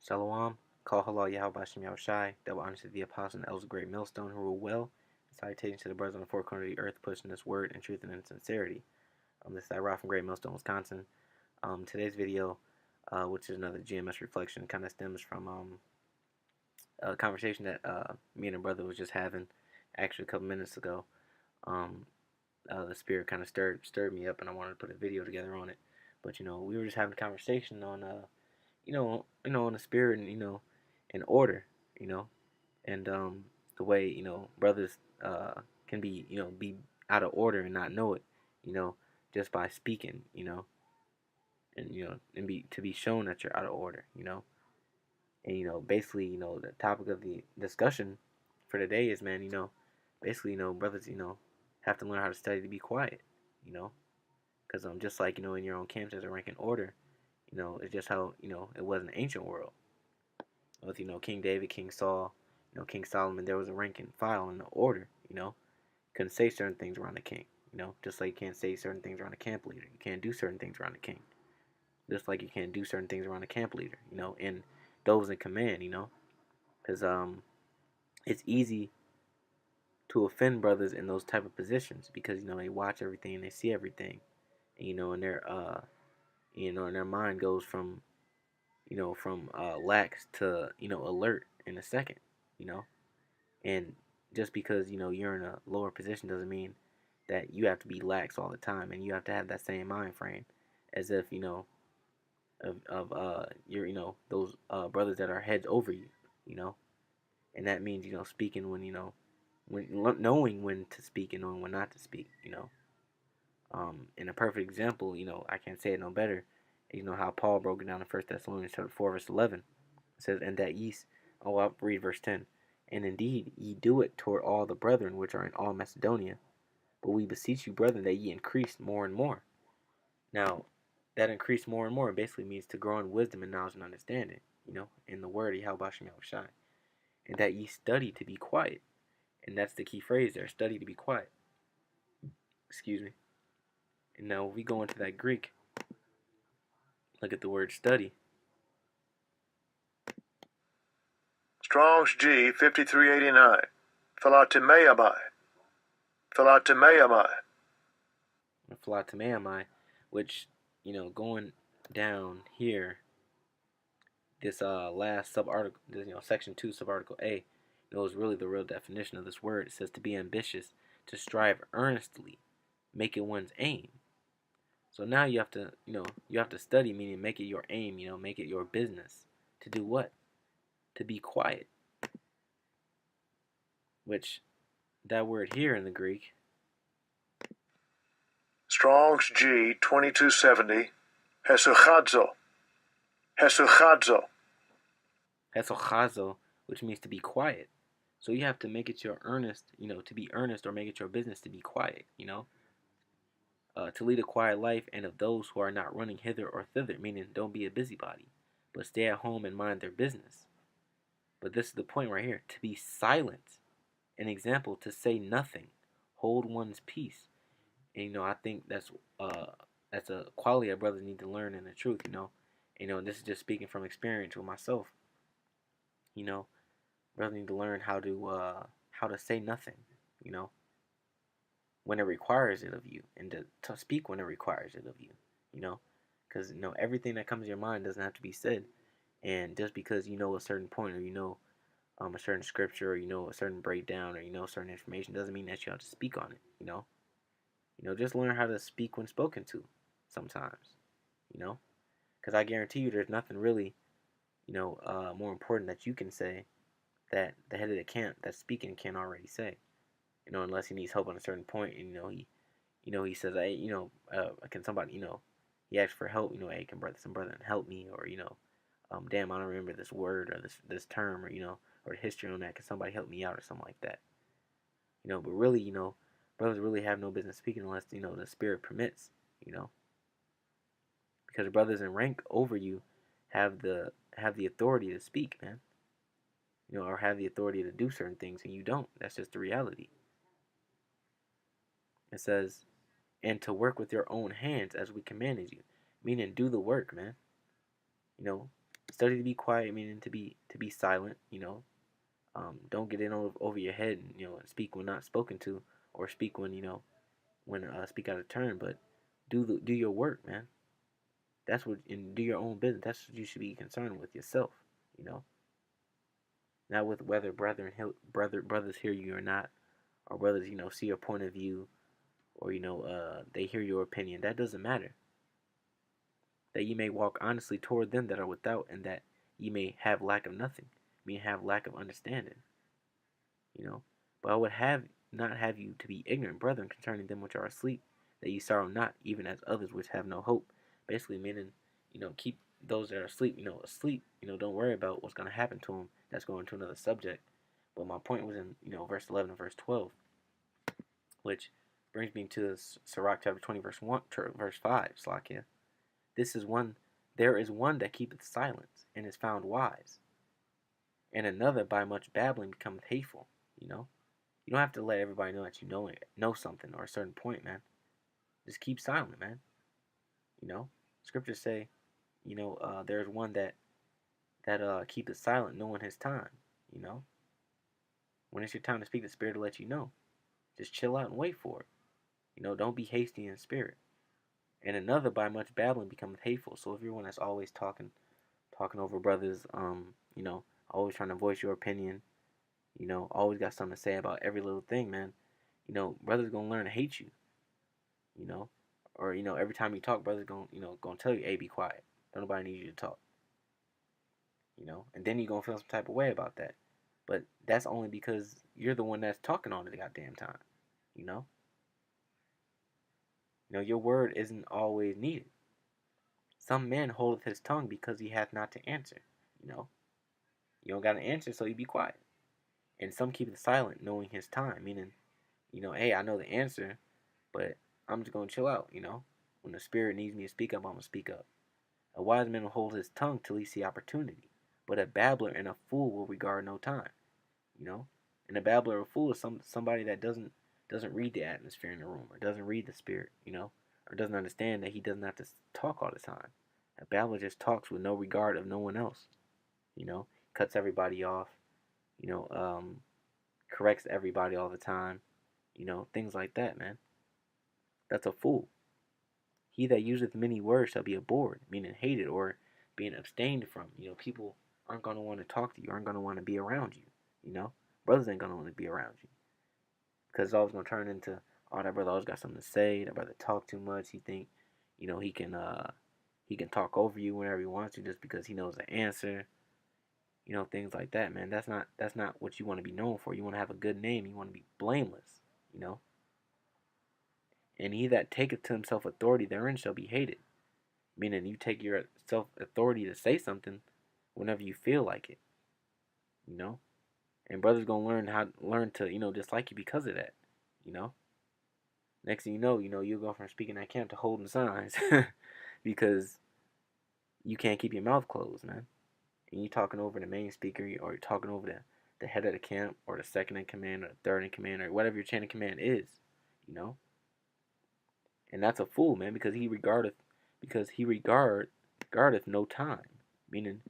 Shalom, call halal Yahweh Bashem Yahushai, double honor to the apostle and elders of great millstone who rule well, and salutations to the brothers on the four corners of the earth pushing this word and truth and in sincerity. This is Ira from Great Millstone, Wisconsin. Today's video, which is another GMS reflection, kind of stems from a conversation that me and a brother was just having actually a couple minutes ago. The spirit kind of stirred me up, and I wanted to put a video together on it. But we were just having a conversation on on the spirit and in order, and the way brothers can be out of order and not know it, you know, just by speaking, and and be shown that you're out of order, and basically the topic of the discussion for today is, man, basically brothers have to learn how to study to be quiet, because just like in your own camps as a rank and order, it's just how it was in the ancient world with King David, King Saul, King Solomon. There was a rank and file and an order. Couldn't say certain things around the king. Just like you can't say certain things around a camp leader. You can't do certain things around the king. Just like you can't do certain things around a camp leader. And those in command. Because it's easy to offend brothers in those type of positions because they watch everything and they see everything, and their mind goes from lax to alert in a second, you know. And just because you're in a lower position doesn't mean that you have to be lax all the time, and you have to have that same mind frame as if of your those brothers that are heads over you, you know. And that means speaking when knowing when to speak and knowing when not to speak, and a perfect example, I can't say it no better. How Paul broke it down in 1 Thessalonians chapter 4 verse 11. It says, "And that ye," I'll read verse 10. "And indeed ye do it toward all the brethren which are in all Macedonia. But we beseech you, brethren, that ye increase more and more." Now, that increase more and more basically means to grow in wisdom and knowledge and understanding, in the word Yahweh Shem Yahushai. And that ye study to be quiet. And that's the key phrase there, study to be quiet. Excuse me. And now we go into that Greek. Look at the word study. Strong's G 5389. Philotimeamai. Philotimeamai. Philotimeamai, which, going down here, this last subarticle, section 2, subarticle A, is really the real definition of this word. It says to be ambitious, to strive earnestly, make it one's aim. So now you have to study, meaning make it your aim, make it your business. To do what? To be quiet. Which, that word here in the Greek. Strong's G 2270. Hesuchadzo. Hesuchadzo. Hesuchazo, which means to be quiet. So you have to make it your earnest, to be earnest, or make it your business to be quiet, to lead a quiet life, and of those who are not running hither or thither, meaning don't be a busybody, but stay at home and mind their business. But this is the point right here, to be silent. An example, to say nothing, hold one's peace. And I think that's a quality that brothers need to learn in the truth, and this is just speaking from experience with myself. Brothers need to learn how to say nothing, when it requires it of you, and to speak when it requires it of you, because everything that comes to your mind doesn't have to be said, and just because a certain point, or a certain scripture, or a certain breakdown, or certain information, doesn't mean that you have to speak on it, just learn how to speak when spoken to sometimes, because I guarantee you there's nothing really more important that you can say that the head of the camp that's speaking can't already say, unless he needs help on a certain point, and he says, hey, can somebody, he asks for help, hey, can some brother help me, or damn, I don't remember this word or this term, or or the history on that, can somebody help me out, or something like that, but really, brothers really have no business speaking unless the spirit permits, because brothers in rank over you have the authority to speak, man, or have the authority to do certain things, and you don't. That's just the reality. It says, and to work with your own hands as we commanded you. Meaning do the work, man. Study to be quiet, meaning to be silent. Don't get in over your head and and speak when not spoken to, or speak when when speak out of turn. But do your work, man. That's what, and do your own business. That's what you should be concerned with yourself. You know, not with whether brothers hear you or not, or brothers see your point of view, or they hear your opinion. That doesn't matter. That you may walk honestly toward them that are without, and that ye may have lack of nothing, may have lack of understanding. But I would not have you to be ignorant, brethren, concerning them which are asleep, that ye sorrow not, even as others which have no hope. Basically meaning, keep those that are asleep, asleep. Don't worry about what's going to happen to them. That's going to another subject. But my point was in, verse 11 and verse 12, which brings me to Sirach chapter 20, verse 5, Slakia. There is one that keepeth silence, and is found wise, and another by much babbling becometh hateful. You don't have to let everybody know that you know something or a certain point, man. Just keep silent, man. Scriptures say, there's one that keepeth silent, knowing his time. When it's your time to speak, the Spirit will let you know. Just chill out and wait for it. Don't be hasty in spirit. And another by much babbling becometh hateful. So if you're one that's always talking over brothers, always trying to voice your opinion, always got something to say about every little thing, man. Brothers gonna learn to hate you. Or every time you talk, brothers gonna tell you, "Hey, be quiet. Don't nobody need you to talk." And then you're gonna feel some type of way about that. But that's only because you're the one that's talking all the goddamn time. Your word isn't always needed. Some man holdeth his tongue because he hath not to answer. You don't got to answer, so you be quiet. And some keep it silent, knowing his time, meaning, hey, I know the answer, but I'm just gonna chill out. When the Spirit needs me to speak up, I'm gonna speak up. A wise man will hold his tongue till he see opportunity, but a babbler and a fool will regard no time. And a babbler or a fool is somebody that doesn't read the atmosphere in the room, or doesn't read the Spirit, or doesn't understand that he doesn't have to talk all the time. A babbler just talks with no regard of no one else. Cuts everybody off. Corrects everybody all the time. Things like that, man. That's a fool. He that useth many words shall be abhorred, meaning hated or being abstained from. People aren't going to want to talk to you, aren't going to want to be around you. Brothers ain't going to want to be around you. Because it's always going to turn into, oh, that brother always got something to say. That brother talk too much. He think, he can talk over you whenever he wants to just because he knows the answer. Things like that, man. That's not what you want to be known for. You want to have a good name. You want to be blameless. And he that taketh to himself authority therein shall be hated. Meaning you take your self authority to say something whenever you feel like it. And brothers gonna learn to dislike you because of that. Next thing you know, you'll go from speaking at camp to holding signs because you can't keep your mouth closed, man. And you're talking over the main speaker, or you're talking over the head of the camp, or the second in command, or the third in command, or whatever your chain of command is. And that's a fool, man, because he regardeth no time, meaning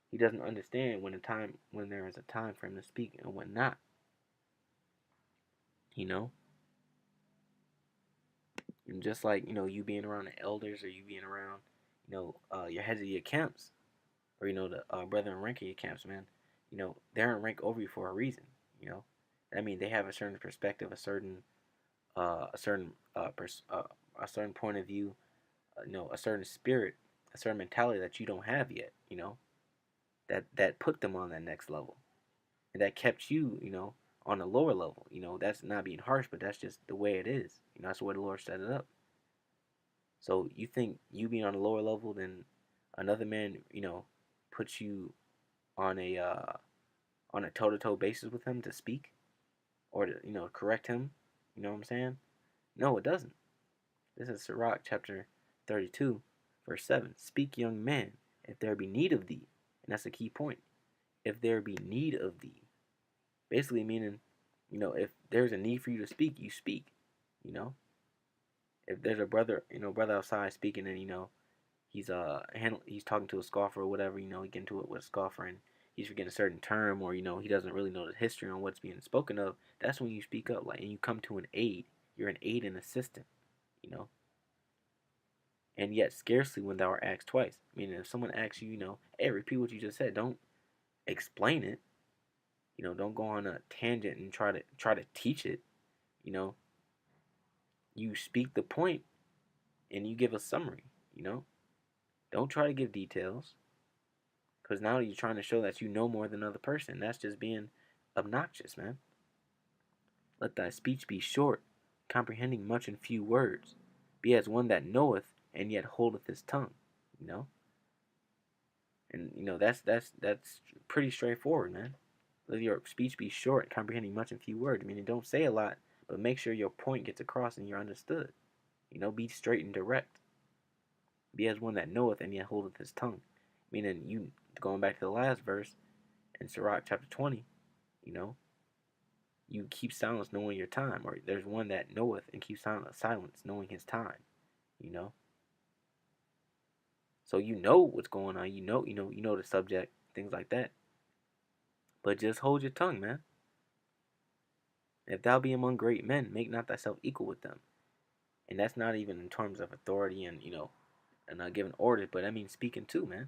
he doesn't understand when there is a time for him to speak and when not. And just like you being around the elders, or you being around your heads of your camps, or the brethren in rank of your camps, man. They're in rank over you for a reason. I mean, they have a certain perspective, a certain point of view, a certain spirit, a certain mentality that you don't have yet. That put them on that next level, and that kept you, on a lower level. That's not being harsh, but that's just the way it is. That's the way the Lord set it up. So you think you being on a lower level than another man, puts you on a toe-to-toe basis with him to speak, or to correct him? You know what I'm saying? No, it doesn't. This is Sirach chapter 32, verse 7. Speak, young man, if there be need of thee. And that's a key point. If there be need of thee. Basically meaning, if there's a need for you to speak, you speak. If there's a brother outside speaking, and he's talking to a scoffer or whatever, you know, he get into it with a scoffer and he's forgetting a certain term, or you know, he doesn't really know the history on what's being spoken of. That's when you speak up, like, and you come to an aid. You're an aid and assistant, you know. And yet scarcely when thou art asked twice. Meaning if someone asks you, you know, hey, repeat what you just said, don't explain it. You know, don't go on a tangent and try to teach it. You know, you speak the point and you give a summary. You know, don't try to give details, because now you're trying to show that you know more than the other person. That's just being obnoxious, man. Let thy speech be short, comprehending much in few words. Be as one that knoweth and yet holdeth his tongue. You know, and you know that's pretty straightforward, man. Let your speech be short, comprehending much in few words. Meaning, don't say a lot, but make sure your point gets across and you're understood. You know, be straight and direct. Be as one that knoweth and yet holdeth his tongue. Meaning, you going back to the last verse in Sirach chapter 20, you know, you keep silence knowing your time, or there's one that knoweth and keeps silence knowing his time, you know. So you know what's going on, you know the subject, things like that. But just hold your tongue, man. If thou be among great men, make not thyself equal with them. And that's not even in terms of authority and, you know, and not giving orders, but I mean speaking too, man.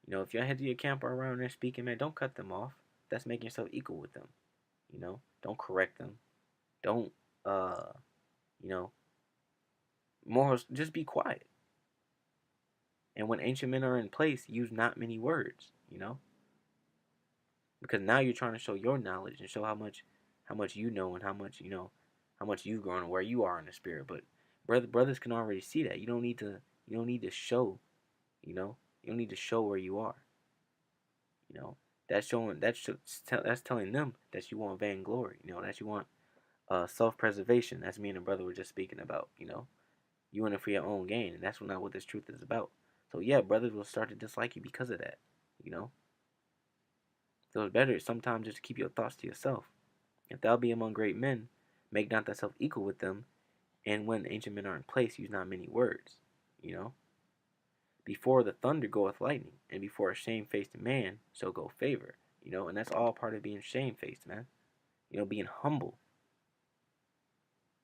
You know, if your head of your camp are around there speaking, man, don't cut them off. That's making yourself equal with them. You know, don't correct them. Don't, you know, morals, just be quiet. And when ancient men are in place, use not many words, you know, because now you're trying to show your knowledge and show how much you know and how much, you know, how much you've grown and where you are in the spirit. But brothers can already see that. You don't need to show, you know, you don't need to show where you are. You know, that's telling them that you want vainglory. You know, that you want self-preservation. That's me and the brother were just speaking about. You know, you want it for your own gain, and that's not what this truth is about. So yeah, brothers will start to dislike you because of that. You know, so it's better sometimes just to keep your thoughts to yourself. If thou be among great men, make not thyself equal with them, and when ancient men are in place, use not many words. You know, before the thunder goeth lightning, and before a shamefaced man shall go favor. You know, and that's all part of being shamefaced, man. You know, being humble.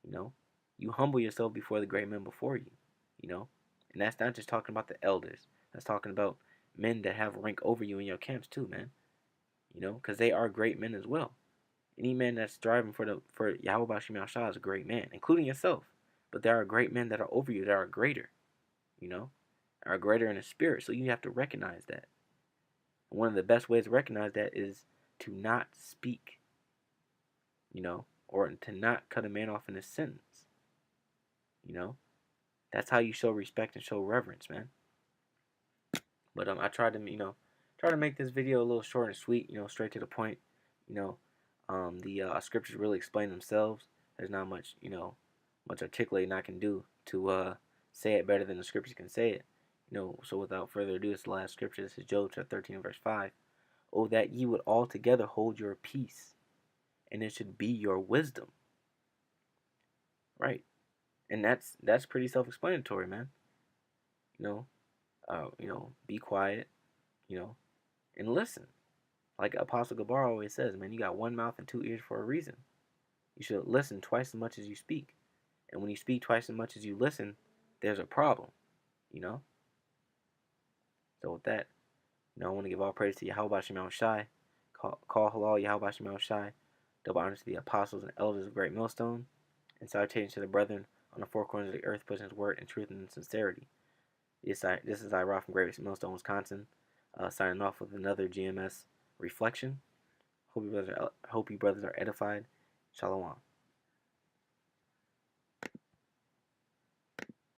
You know, you humble yourself before the great men before you. You know, and that's not just talking about the elders. That's talking about men that have rank over you in your camps too, man. You know, because they are great men as well. Any man that's striving for Yahweh Bashim Yahshua is a great man, including yourself. But there are great men that are over you that are greater. You know, are greater in the spirit. So you have to recognize that. And one of the best ways to recognize that is to not speak, you know, or to not cut a man off in a sentence. You know, that's how you show respect and show reverence, man. But I tried to make this video a little short and sweet, you know, straight to the point. You know, the scriptures really explain themselves. There's not much, you know, much articulating I can do to say it better than the scriptures can say it. You know, so without further ado, it's the last scripture. This is Job chapter 13 verse 5. Oh, that ye would altogether hold your peace, and it should be your wisdom. Right. And that's pretty self-explanatory, man. You know, be quiet, you know, and listen. Like Apostle Gabar always says, man, you got one mouth and two ears for a reason. You should listen twice as much as you speak. And when you speak twice as much as you listen, there's a problem, you know? So with that, you know, I want to give all praise to Yahweh Shemel Shai. Call halal Yahweh Shemel Shai. Double honor to the apostles and elders of Great Millstone. And salutations to the brethren on the four corners of the earth, pushing his word in truth and sincerity. This is Ira from Great Millstone, Wisconsin, signing off with another GMS reflection. Hope you brothers are edified. Shalom.